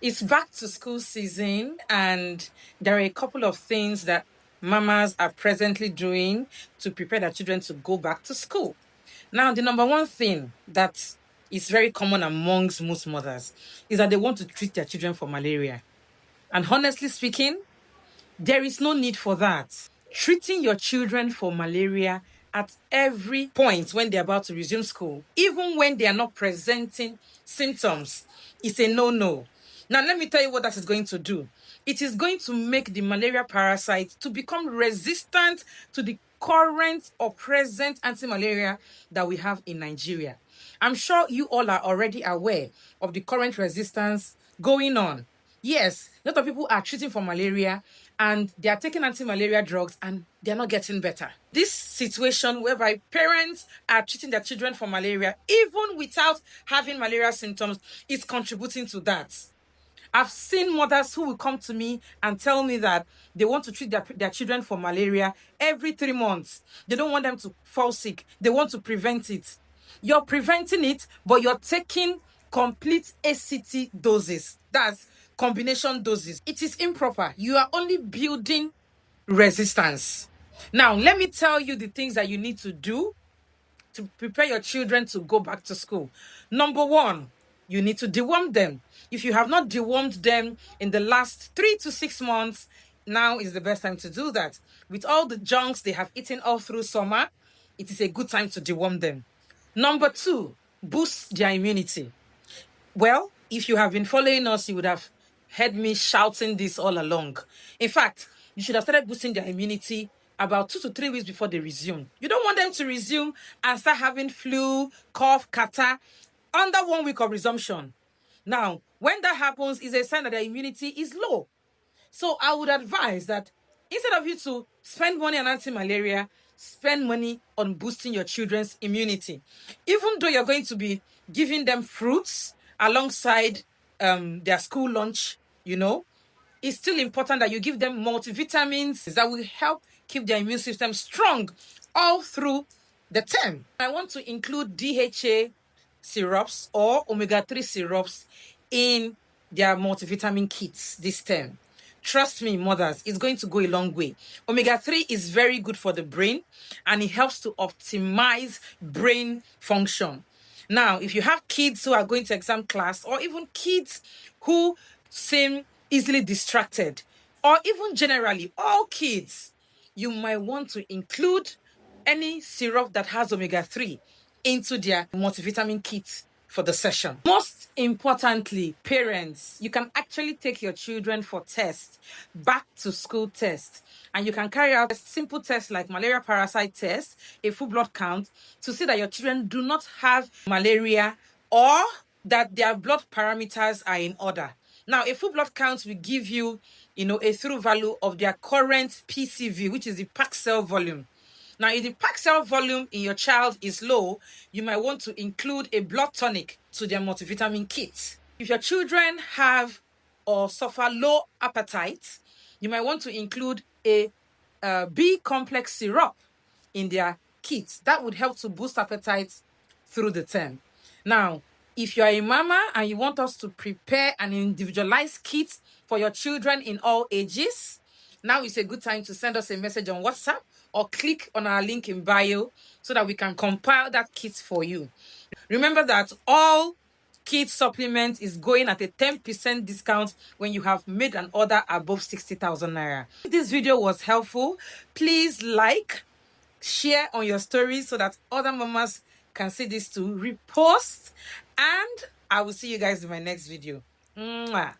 It's back to school season, and there are a couple of things that mamas are presently doing to prepare their children to go back to school. Now, the number one thing that is very common amongst most mothers is that they want to treat their children for malaria. And honestly speaking, there is no need for that. Treating your children for malaria at every point when they're about to resume school, even when they are not presenting symptoms, is a no-no. Now, let me tell you what that is going to do. It is going to make the malaria parasite to become resistant to the current or present anti-malaria that we have in Nigeria. I'm sure you all are already aware of the current resistance going on. Yes, a lot of people are treating for malaria and they are taking anti-malaria drugs and they're not getting better. This situation whereby parents are treating their children for malaria even without having malaria symptoms is contributing to that. I've seen mothers who will come to me and tell me that they want to treat their children for malaria every 3 months. They don't want them to fall sick. They want to prevent it. You're preventing it, but you're taking complete ACT doses. That's combination doses. It is improper. You are only building resistance. Now, let me tell you the things that you need to do to prepare your children to go back to school. Number one, you need to deworm them. If you have not dewormed them in the last 3 to 6 months, now is the best time to do that. With all the junks they have eaten all through summer, it is a good time to deworm them. Number two, boost their immunity. Well, if you have been following us, you would have heard me shouting this all along. In fact, you should have started boosting their immunity about 2 to 3 weeks before they resume. You don't want them to resume and start having flu, cough, catarrh under 1 week of resumption. Now, when that happens, it's a sign that their immunity is low. So I would advise that instead of you to spend money on anti-malaria, spend money on boosting your children's immunity. Even though you're going to be giving them fruits alongside their school lunch, it's still important that you give them multivitamins that will help keep their immune system strong all through the term. I want to include DHA syrups or omega-3 syrups in their multivitamin kits this term. Trust me, mothers, it's going to go a long way. Omega-3 is very good for the brain and it helps to optimize brain function. Now, if you have kids who are going to exam class or even kids who seem easily distracted, or even generally all kids, you might want to include any syrup that has omega-3 into their multivitamin kit for the session. Most importantly, parents, you can actually take your children for tests, back to school tests, and you can carry out a simple tests like malaria parasite test, a full blood count, to see that your children do not have malaria or that their blood parameters are in order. Now, a full blood count will give you, a true value of their current PCV, which is the packed cell volume. Now, if the packed cell volume in your child is low, you might want to include a blood tonic to their multivitamin kit. If your children have or suffer low appetite, you might want to include a B complex syrup in their kit. That would help to boost appetite through the term. Now, if you're a mama and you want us to prepare an individualized kit for your children in all ages, now is a good time to send us a message on WhatsApp or click on our link in bio so that we can compile that kit for you. Remember that all kid supplement is going at a 10% discount when you have made an order above 60,000 naira. If this video was helpful, please like, share on your stories so that other mamas can see this too. Repost, and I will see you guys in my next video. Mwah.